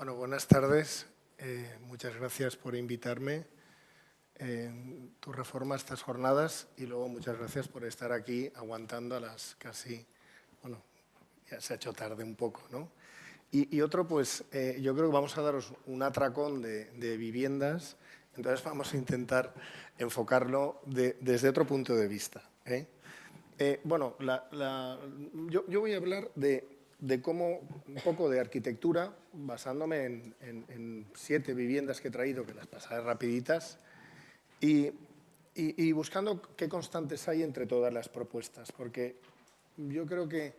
Bueno, buenas tardes. Muchas gracias por invitarme en tu reforma a estas jornadas y luego muchas gracias por estar aquí aguantando a las casi, bueno, ya se ha hecho tarde un poco, ¿no? Y otro, pues yo creo que vamos a daros un atracón de viviendas, entonces vamos a intentar enfocarlo desde otro punto de vista, ¿eh? Bueno, yo voy a hablar de cómo, un poco de arquitectura, basándome en 7 viviendas que he traído, que las pasaré rapiditas, y, y buscando qué constantes hay entre todas las propuestas, porque yo creo que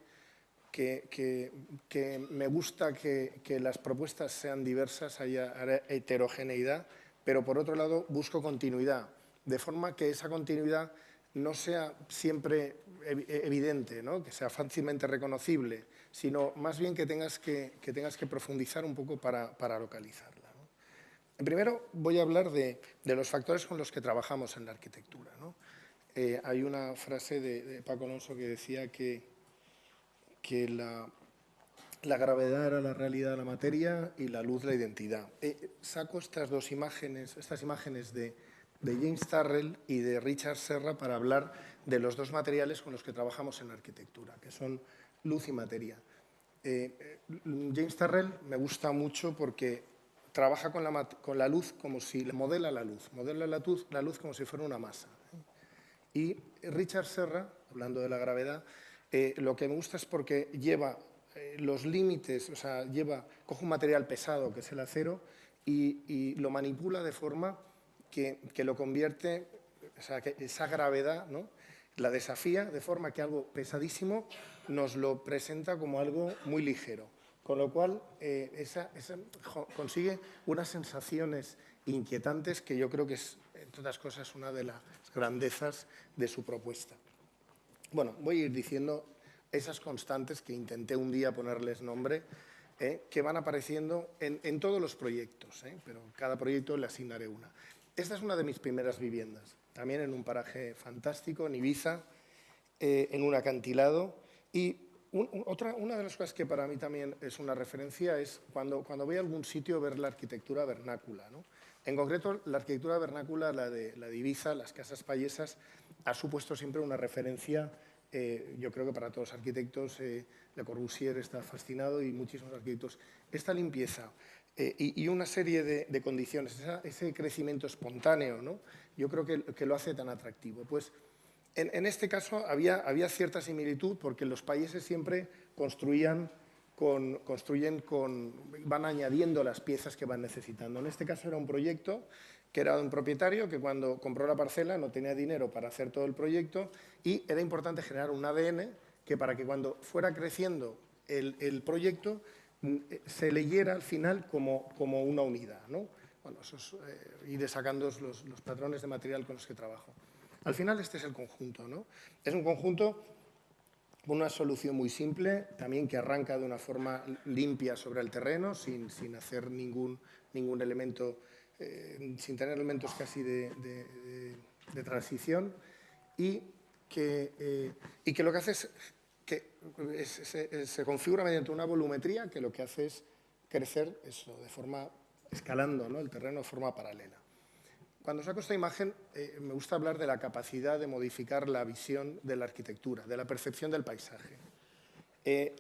me gusta que las propuestas sean diversas, haya heterogeneidad, pero por otro lado busco continuidad, de forma que esa continuidad no sea siempre evidente, ¿no? Que sea fácilmente reconocible, sino más bien que tengas que profundizar un poco para localizarla, ¿no? Primero voy a hablar de los factores con los que trabajamos en la arquitectura, ¿no? Hay una frase de Paco Alonso que decía que la gravedad era la realidad de la materia y la luz la identidad. Saco estas imágenes de James Turrell y de Richard Serra para hablar de los dos materiales con los que trabajamos en la arquitectura, que son luz y materia. James Turrell me gusta mucho porque trabaja con la luz como si modela la luz como si fuera una masa. Y Richard Serra, hablando de la gravedad, lo que me gusta es porque lleva los límites, o sea, coge un material pesado, que es el acero, y lo manipula de forma que lo convierte, o sea, que esa gravedad, ¿no?, la desafía de forma que algo pesadísimo nos lo presenta como algo muy ligero. Con lo cual, consigue unas sensaciones inquietantes que yo creo que es, entre otras cosas, una de las grandezas de su propuesta. Bueno, voy a ir diciendo esas constantes que intenté un día ponerles nombre, que van apareciendo en todos los proyectos, pero cada proyecto le asignaré una. Esta es una de mis primeras viviendas, también en un paraje fantástico, en Ibiza, en un acantilado. Y una de las cosas que para mí también es una referencia es cuando voy a algún sitio ver la arquitectura vernácula, ¿no? En concreto, la arquitectura vernácula, la de Ibiza, las casas payesas, ha supuesto siempre una referencia, yo creo que para todos los arquitectos. Le Corbusier está fascinado y muchísimos arquitectos. Esta limpieza y una serie de condiciones, ese crecimiento espontáneo, ¿no?, yo creo que lo hace tan atractivo. Pues en este caso había cierta similitud porque los países siempre van añadiendo las piezas que van necesitando. En este caso era un proyecto que era de un propietario que cuando compró la parcela no tenía dinero para hacer todo el proyecto y era importante generar un ADN que para que cuando fuera creciendo el proyecto se leyera al final como una unidad, ¿no? Bueno, iré sacando los patrones de material con los que trabajo. Al final este es el conjunto, ¿no? Es un conjunto con una solución muy simple, también que arranca de una forma limpia sobre el terreno, sin hacer ningún elemento, sin tener elementos casi de transición, y que lo que hace es que se configura mediante una volumetría que lo que hace es crecer eso de forma escalando, ¿no?, el terreno de forma paralela. Cuando saco esta imagen, me gusta hablar de la capacidad de modificar la visión de la arquitectura, de la percepción del paisaje.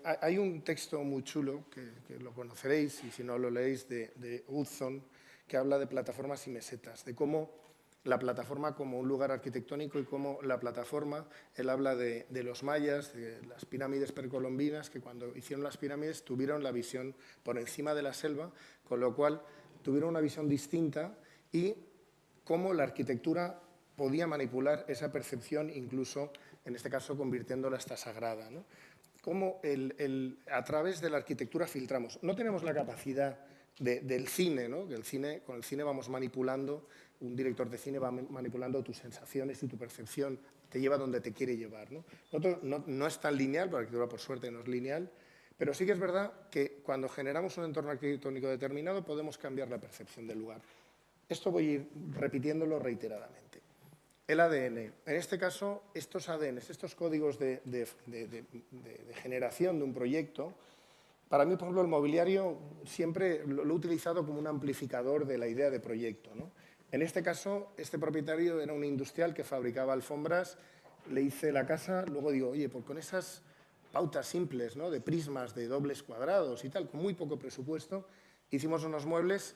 Hay un texto muy chulo, que lo conoceréis, y si no lo leéis, de Hudson, que habla de plataformas y mesetas, de cómo la plataforma como un lugar arquitectónico y cómo la plataforma, él habla de los mayas, de las pirámides precolombinas, que cuando hicieron las pirámides tuvieron la visión por encima de la selva, con lo cual tuvieron una visión distinta y cómo la arquitectura podía manipular esa percepción, incluso, en este caso, convirtiéndola hasta sagrada, ¿no? Cómo a través de la arquitectura filtramos. No tenemos la capacidad del cine, ¿no? Que con el cine vamos manipulando, un director de cine va manipulando tus sensaciones y tu percepción, te lleva donde te quiere llevar, ¿no? No es tan lineal, porque la arquitectura, por suerte, no es lineal, pero sí que es verdad que cuando generamos un entorno arquitectónico determinado podemos cambiar la percepción del lugar. Esto voy a ir repitiéndolo reiteradamente. El ADN. En este caso, estos ADNs, estos códigos de generación de un proyecto, Para mí, por ejemplo, el mobiliario siempre lo he utilizado como un amplificador de la idea de proyecto, ¿no? En este caso, este propietario era un industrial que fabricaba alfombras, le hice la casa, luego digo, oye, pues con esas pautas simples, ¿no?, de prismas, de dobles cuadrados y tal, con muy poco presupuesto, hicimos unos muebles,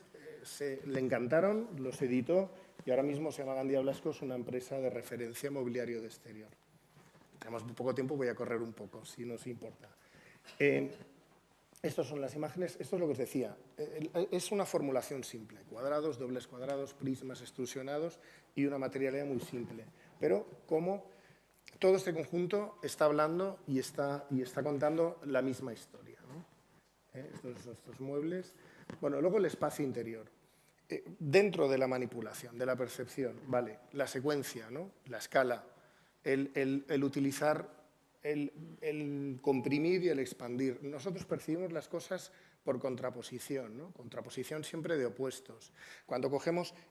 le encantaron, los editó y ahora mismo se llama Gandia Blasco, es una empresa de referencia mobiliario de exterior. Tenemos poco tiempo, voy a correr un poco, si no os importa. Estas son las imágenes, esto es lo que os decía, es una formulación simple, cuadrados, dobles cuadrados, prismas extrusionados y una materialidad muy simple, pero como todo este conjunto está hablando y está contando la misma historia, ¿no? Estos muebles. Bueno, luego el espacio interior. Dentro de la manipulación, de la percepción, vale, la secuencia, ¿no?, la escala, el utilizar, el comprimir y el expandir. Nosotros percibimos las cosas por contraposición, ¿no? Contraposición siempre de opuestos. Cuando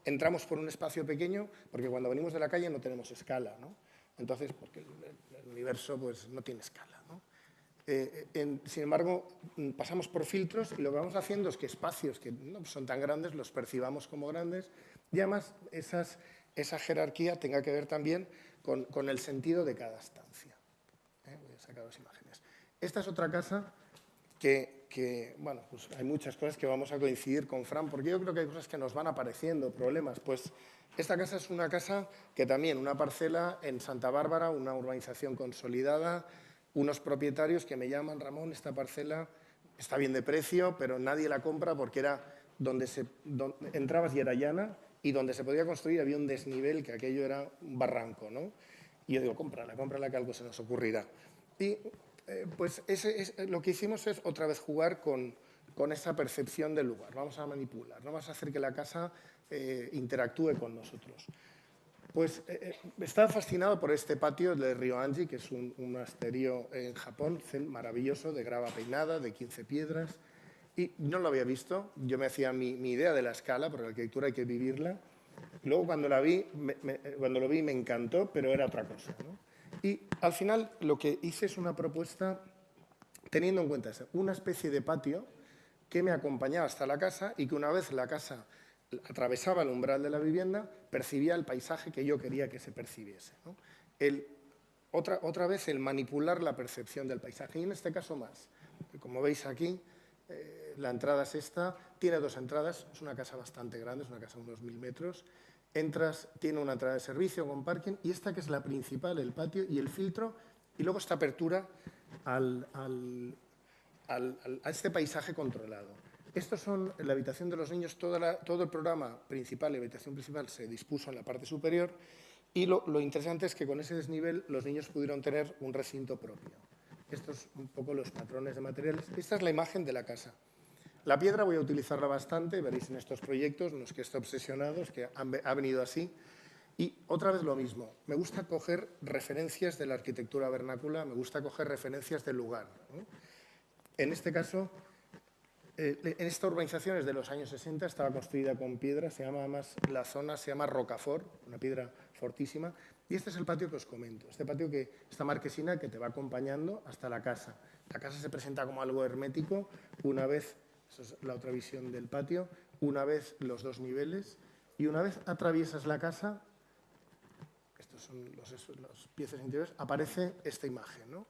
entramos por un espacio pequeño, porque cuando venimos de la calle no tenemos escala, ¿no? Entonces, porque el universo pues, no tiene escala, ¿no? Sin embargo, pasamos por filtros y lo que vamos haciendo es que espacios que no son tan grandes los percibamos como grandes y además esa jerarquía tenga que ver también con el sentido de cada estancia. Voy a sacar dos imágenes. Esta es otra casa que, bueno, pues hay muchas cosas que vamos a coincidir con Fran, porque yo creo que hay cosas que nos van apareciendo, problemas. Pues esta casa es una casa que también, una parcela en Santa Bárbara, una urbanización consolidada, unos propietarios que me llaman, Ramón, esta parcela está bien de precio, pero nadie la compra porque era donde entrabas y era llana y donde se podía construir había un desnivel que aquello era un barranco, ¿no? Y yo digo, cómprala, que algo se nos ocurrirá. Y pues lo que hicimos es otra vez jugar con esa percepción del lugar. Vamos a manipular, no vamos a hacer que la casa interactúe con nosotros. Pues estaba fascinado por este patio de Ryoanji, que es un monasterio en Japón, maravilloso, de grava peinada, de 15 piedras. Y no lo había visto, yo me hacía mi idea de la escala, porque la arquitectura hay que vivirla. Luego cuando lo vi me encantó, pero era otra cosa, ¿no? Y al final lo que hice es una propuesta teniendo en cuenta una especie de patio que me acompañaba hasta la casa y que una vez la casa atravesaba el umbral de la vivienda, percibía el paisaje que yo quería que se percibiese, ¿no? Otra vez el manipular la percepción del paisaje, y en este caso más. Como veis aquí, la entrada es esta, tiene dos entradas, es una casa bastante grande, es una casa de unos 1000 metros. Entras, tiene una entrada de servicio con parking, y esta que es la principal, el patio y el filtro, y luego esta apertura a este paisaje controlado. Estos son la habitación de los niños, todo el programa principal, la habitación principal se dispuso en la parte superior y lo interesante es que con ese desnivel los niños pudieron tener un recinto propio. Estos son un poco los patrones de materiales. Esta es la imagen de la casa. La piedra voy a utilizarla bastante, veréis en estos proyectos, no es que esté obsesionado, es que ha venido así. Y otra vez lo mismo, me gusta coger referencias de la arquitectura vernácula, me gusta coger referencias del lugar, ¿no? En este caso, en esta urbanización es de los años 60, estaba construida con piedra, la zona se llama Rocafort, una piedra fortísima, y este es el patio que os comento, esta marquesina que te va acompañando hasta la casa. La casa se presenta como algo hermético, una vez, esa es la otra visión del patio, una vez los dos niveles, y una vez atraviesas la casa, estos son los piezas interiores, aparece esta imagen, ¿no?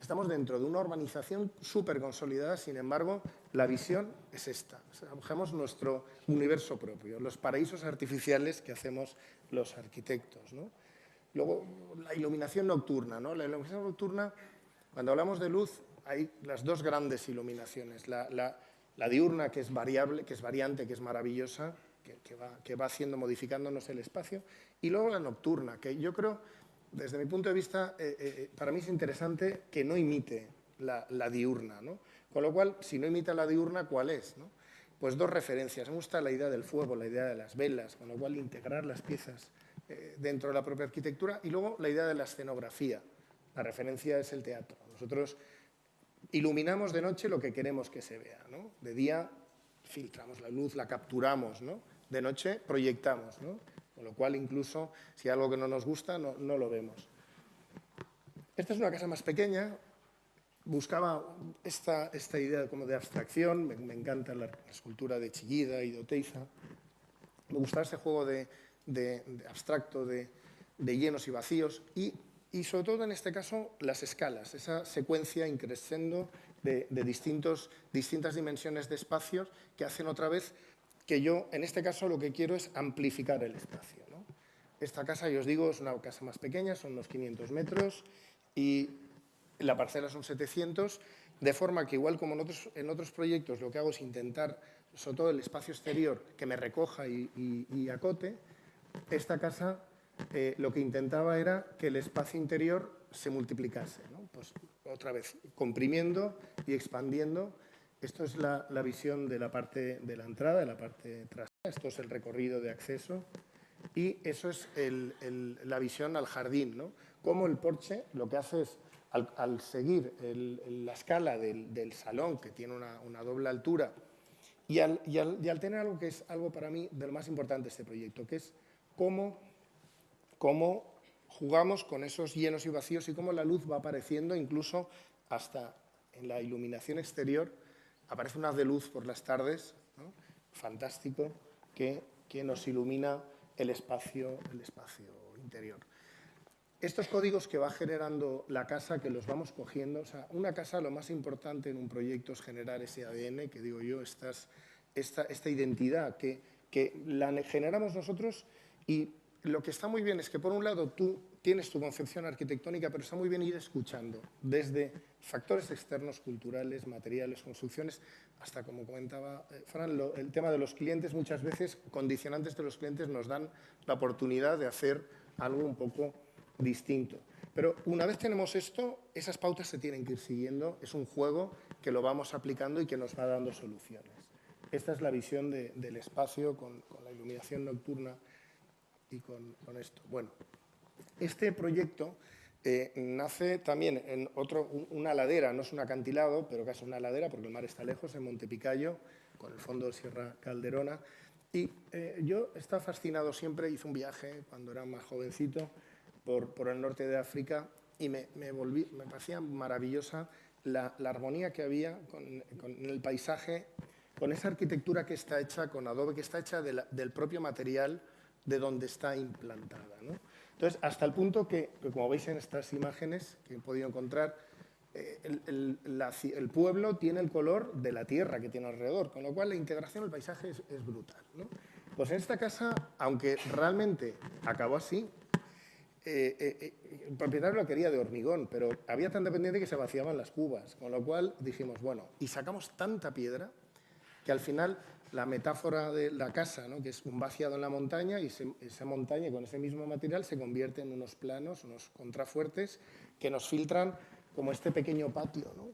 Estamos dentro de una urbanización súper consolidada, sin embargo, la visión es esta. Cogemos nuestro universo propio, los paraísos artificiales que hacemos los arquitectos, ¿no? Luego, la iluminación nocturna, ¿no? La iluminación nocturna, cuando hablamos de luz, hay las dos grandes iluminaciones. La diurna, que es variable, que es variante, que es maravillosa, que va modificándonos el espacio, y luego la nocturna, que yo creo, desde mi punto de vista, para mí es interesante que no imite la diurna, ¿no? Con lo cual, si no imita la diurna, ¿cuál es, no? Pues dos referencias. Me gusta la idea del fuego, la idea de las velas, con lo cual integrar las piezas dentro de la propia arquitectura, y luego la idea de la escenografía. La referencia es el teatro. Nosotros iluminamos de noche lo que queremos que se vea, ¿no? De día filtramos la luz, la capturamos, ¿no? De noche proyectamos, ¿no? Con lo cual, incluso, si hay algo que no nos gusta, no lo vemos. Esta es una casa más pequeña, buscaba esta idea como de abstracción, me encanta la escultura de Chillida y de Oteiza, me gustaba ese juego de abstracto, de llenos y vacíos y sobre todo en este caso las escalas, esa secuencia increscendo de distintas dimensiones de espacios que hacen otra vez que yo, en este caso, lo que quiero es amplificar el espacio, ¿no? Esta casa, yo os digo, es una casa más pequeña, son unos 500 metros y la parcela son 700, de forma que igual como en otros proyectos lo que hago es intentar, sobre todo el espacio exterior, que me recoja y acote, esta casa lo que intentaba era que el espacio interior se multiplicase, ¿no? Pues otra vez, comprimiendo y expandiendo. Esto es la visión de la parte de la entrada, de la parte trasera. Esto es el recorrido de acceso y eso es la visión al jardín, ¿no? Como el porche lo que hace es, al seguir la escala del salón, que tiene una doble altura, y al tener algo que es algo para mí de lo más importante de este proyecto, que es cómo jugamos con esos llenos y vacíos y cómo la luz va apareciendo incluso hasta en la iluminación exterior. Aparece un haz de luz por las tardes, ¿no? Fantástico, que nos ilumina el espacio interior. Estos códigos que va generando la casa, que los vamos cogiendo, o sea, una casa, lo más importante en un proyecto es generar ese ADN, que digo yo, esta identidad que la generamos nosotros, y lo que está muy bien es que, por un lado, tú tienes tu concepción arquitectónica, pero está muy bien ir escuchando, desde factores externos, culturales, materiales, construcciones, hasta, como comentaba Fran, el tema de los clientes. Muchas veces, condicionantes de los clientes nos dan la oportunidad de hacer algo un poco distinto. Pero una vez tenemos esto, esas pautas se tienen que ir siguiendo. Es un juego que lo vamos aplicando y que nos va dando soluciones. Esta es la visión del espacio con la iluminación nocturna y con esto. Bueno, este proyecto nace también en una ladera, no es un acantilado, pero casi una ladera porque el mar está lejos, en Montepicayo, con el fondo de Sierra Calderona. Y yo estaba fascinado siempre, hice un viaje cuando era más jovencito por el norte de África y me parecía maravillosa la armonía que había con el paisaje, con esa arquitectura que está hecha con adobe, que está hecha del propio material de donde está implantada, ¿no? Entonces, hasta el punto que, como veis en estas imágenes que he podido encontrar, el pueblo tiene el color de la tierra que tiene alrededor, con lo cual la integración del paisaje es brutal, ¿no? Pues en esta casa, aunque realmente acabó así, el propietario lo quería de hormigón, pero había tanta pendiente que se vaciaban las cubas, con lo cual dijimos, bueno, y sacamos tanta piedra que al final la metáfora de la casa, ¿no?, que es un vaciado en la montaña, y esa montaña con ese mismo material se convierte en unos planos, unos contrafuertes que nos filtran como este pequeño patio, ¿no?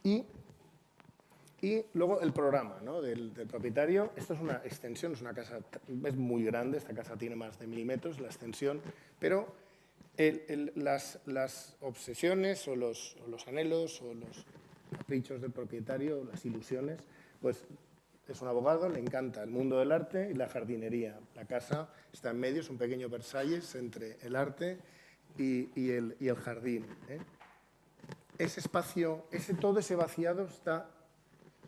Y luego el programa, ¿no?, del propietario. Esto es una extensión, es una casa, es muy grande, esta casa tiene más de 1000 metros, la extensión, pero las obsesiones o los anhelos o los caprichos del propietario, las ilusiones, pues es un abogado, le encanta el mundo del arte y la jardinería. La casa está en medio, es un pequeño Versalles entre el arte y el jardín, ¿eh? Ese espacio, todo ese vaciado está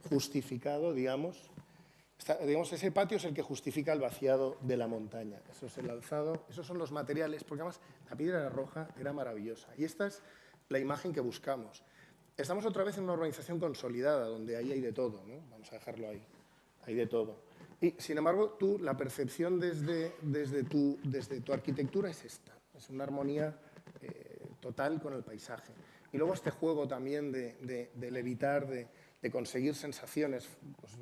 justificado, digamos, ese patio es el que justifica el vaciado de la montaña. Eso es el alzado, esos son los materiales, porque además la piedra era roja, era maravillosa. Y esta es la imagen que buscamos. Estamos otra vez en una organización consolidada, donde ahí hay de todo, ¿no? Vamos a dejarlo ahí, hay de todo. Y, sin embargo, la percepción desde tu arquitectura es esta, es una armonía total con el paisaje. Y luego este juego también de levitar, de conseguir sensaciones, pues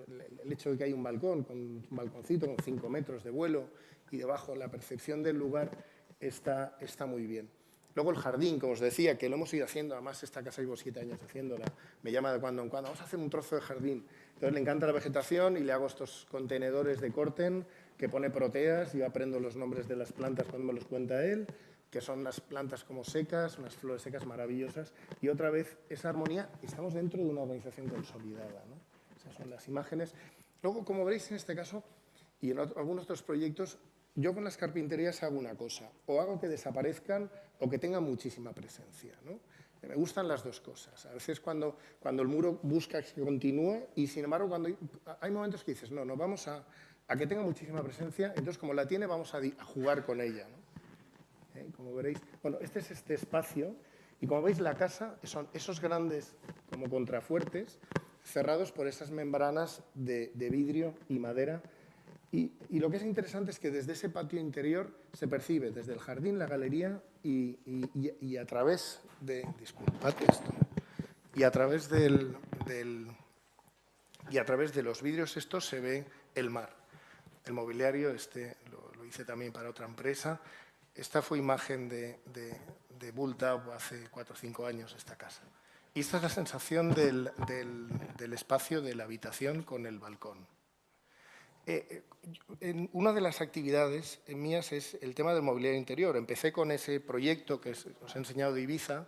el hecho de que hay un balcón, con un balconcito con 5 metros de vuelo y debajo la percepción del lugar está muy bien. Luego el jardín, como os decía, que lo hemos ido haciendo, además esta casa llevo 7 años haciéndola, me llama de cuando en cuando, vamos a hacer un trozo de jardín. Entonces le encanta la vegetación y le hago estos contenedores de Corten que pone proteas, yo aprendo los nombres de las plantas cuando me los cuenta él, que son unas plantas como secas, unas flores secas maravillosas, y otra vez esa armonía, estamos dentro de una organización consolidada, ¿no? Esas son las imágenes. Luego, como veréis en este caso, y en algunos otros proyectos, yo con las carpinterías hago una cosa, o hago que desaparezcan o que tengan muchísima presencia, ¿no? me gustan las dos cosas. A veces cuando el muro busca que continúe y, sin embargo, cuando hay momentos que dices, no, vamos a que tenga muchísima presencia, entonces, como la tiene, vamos a jugar con ella, ¿no? Como veréis, bueno, este es este espacio y, como veis, la casa son esos grandes como contrafuertes cerrados por esas membranas de vidrio y madera. Y lo que es interesante es que desde ese patio interior se percibe desde el jardín, la galería y a través de... Disculpad esto. Y a través de los vidrios estos se ve el mar. El mobiliario, lo hice también para otra empresa. Esta fue imagen de Bulldog hace 4 o 5 años, esta casa. Y esta es la sensación del espacio de la habitación con el balcón. Una de las actividades mías es el tema del mobiliario interior. Empecé con ese proyecto que os he enseñado de Ibiza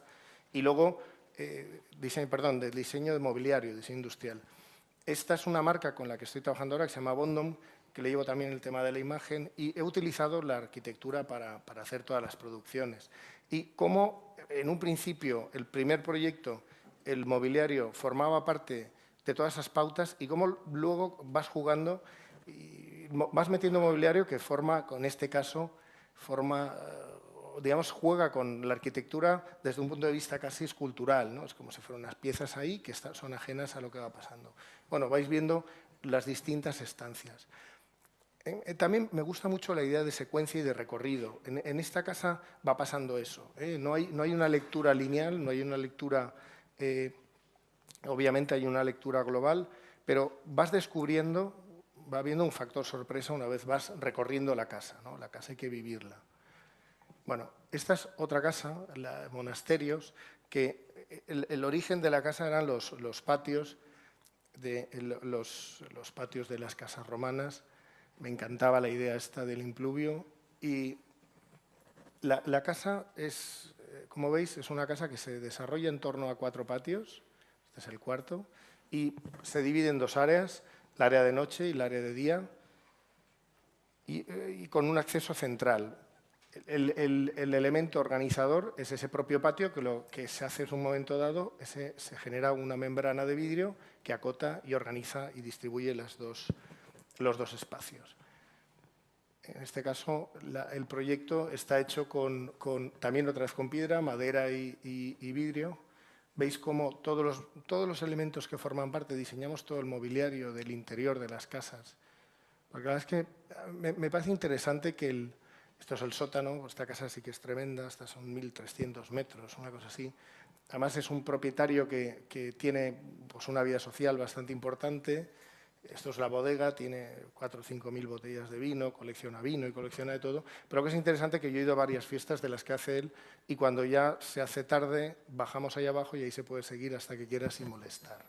y luego, del diseño de mobiliario, diseño industrial. Esta es una marca con la que estoy trabajando ahora que se llama Bondom, que le llevo también el tema de la imagen y he utilizado la arquitectura para hacer todas las producciones. Y como en un principio, el primer proyecto, el mobiliario formaba parte de todas esas pautas y cómo luego vas jugando y vas metiendo mobiliario que forma, con este caso, digamos, juega con la arquitectura desde un punto de vista casi escultural, ¿no? Es como si fueran unas piezas ahí que son ajenas a lo que va pasando. Bueno, vais viendo las distintas estancias. También me gusta mucho la idea de secuencia y de recorrido. En esta casa va pasando eso, ¿eh? No hay una lectura lineal, no hay una lectura... obviamente hay una lectura global, pero vas descubriendo, va habiendo un factor sorpresa una vez vas recorriendo la casa, ¿no? La casa hay que vivirla. Bueno, esta es otra casa, la Monasterios, que el origen de la casa eran los patios los patios de las casas romanas. Me encantaba la idea esta del impluvio y la casa es, como veis, es una casa que se desarrolla en torno a 4 patios, este es el cuarto, y se divide en 2 áreas, el área de noche y el área de día, y con un acceso central. El elemento organizador es ese propio patio que lo que se hace en un momento dado, se genera una membrana de vidrio que acota y organiza y distribuye los dos espacios. En este caso, el proyecto está hecho también otra vez con piedra, madera y vidrio. Veis cómo todos los elementos que forman parte, diseñamos todo el mobiliario del interior de las casas. Porque la verdad es que me parece interesante que esto es el sótano, esta casa sí que es tremenda, estas son 1.300 metros, una cosa así. Además es un propietario que tiene pues, una vida social bastante importante. Esto es la bodega, tiene 4 o 5.000 botellas de vino, colecciona vino y colecciona de todo. Pero lo que es interesante es que yo he ido a varias fiestas de las que hace él y cuando ya se hace tarde bajamos ahí abajo y ahí se puede seguir hasta que quiera sin molestar.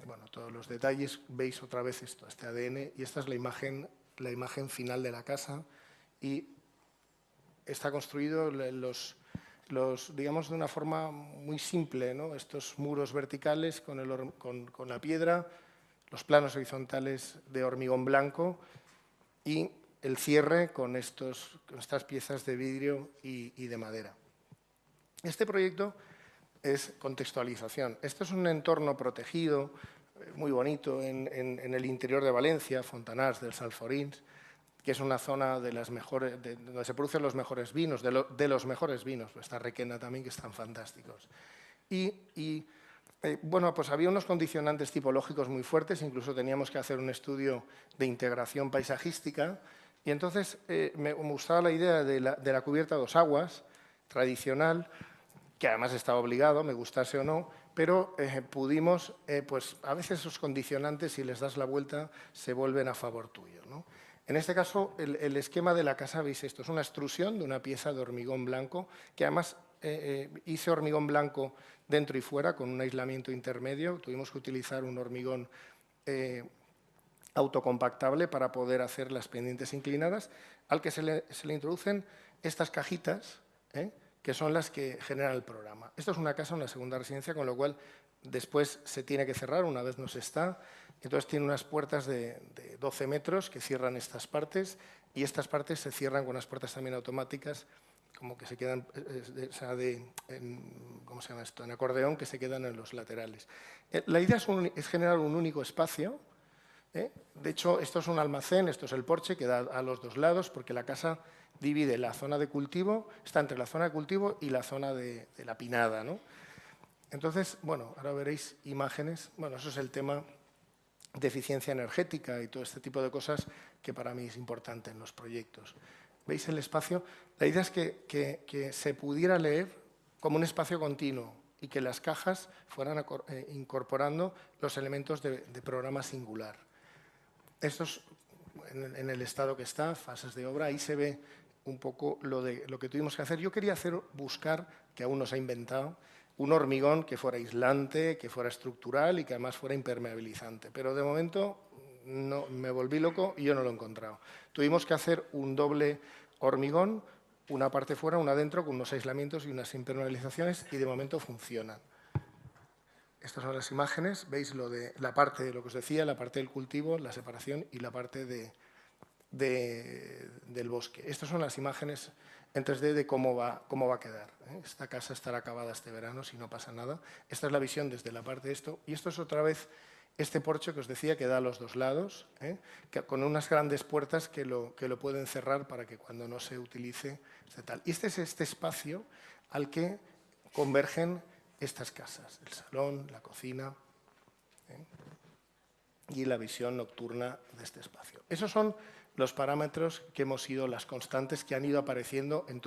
Bueno, todos los detalles, veis otra vez esto, este ADN, y esta es la imagen final de la casa y está construido digamos, de una forma muy simple, ¿no? Estos muros verticales con la piedra, los planos horizontales de hormigón blanco y el cierre con estas piezas de vidrio y de madera. Este proyecto es contextualización. Esto es un entorno protegido, muy bonito, en el interior de Valencia, Fontanars dels Alforins, que es una zona de las mejores, donde se producen los mejores vinos, de los mejores vinos, está Requena también, que están fantásticos. Bueno, pues había unos condicionantes tipológicos muy fuertes, incluso teníamos que hacer un estudio de integración paisajística, y entonces me gustaba la idea de la cubierta a 2 aguas, tradicional, que además estaba obligado, me gustase o no, pero pudimos, pues a veces esos condicionantes, si les das la vuelta, se vuelven a favor tuyo, ¿no? En este caso, el esquema de la casa, veis esto, es una extrusión de una pieza de hormigón blanco, que además hice hormigón blanco dentro y fuera, con un aislamiento intermedio. Tuvimos que utilizar un hormigón autocompactable para poder hacer las pendientes inclinadas, al que se le introducen estas cajitas, que son las que generan el programa. Esto es una casa, una segunda residencia, con lo cual después se tiene que cerrar una vez no se está. Entonces tiene unas puertas de 12 metros que cierran estas partes y estas partes se cierran con unas puertas también automáticas como que se quedan, ¿cómo se llama esto? En acordeón, que se quedan en los laterales. La idea es generar un único espacio. De hecho, esto es un almacén, esto es el porche que da a los dos lados, porque la casa divide la zona de cultivo, está entre la zona de cultivo y la zona de la pinada, ¿no? Entonces, bueno, ahora veréis imágenes. Bueno, eso es el tema de eficiencia energética y todo este tipo de cosas que para mí es importante en los proyectos. ¿Veis el espacio? La idea es que se pudiera leer como un espacio continuo y que las cajas fueran incorporando los elementos de programa singular. Esto es en el estado que está, fases de obra, ahí se ve un poco lo que tuvimos que hacer. Yo quería buscar, que aún no se ha inventado, un hormigón que fuera aislante, que fuera estructural y que además fuera impermeabilizante. Pero de momento no, me volví loco y yo no lo he encontrado. Tuvimos que hacer un doble hormigón, una parte fuera, una dentro, con unos aislamientos y unas impermeabilizaciones, y de momento funcionan. Estas son las imágenes, veis lo de la parte de lo que os decía, la parte del cultivo, la separación y la parte del bosque. Estas son las imágenes en 3D de cómo va a quedar. Esta casa estará acabada este verano si no pasa nada. Esta es la visión desde la parte de esto. Y esto es otra vez este porche que os decía que da a los dos lados, con unas grandes puertas que lo pueden cerrar para que cuando no se utilice esté tal. Y este es este espacio al que convergen estas casas, el salón, la cocina y la visión nocturna de este espacio. Esos son los parámetros que hemos ido, las constantes que han ido apareciendo en todo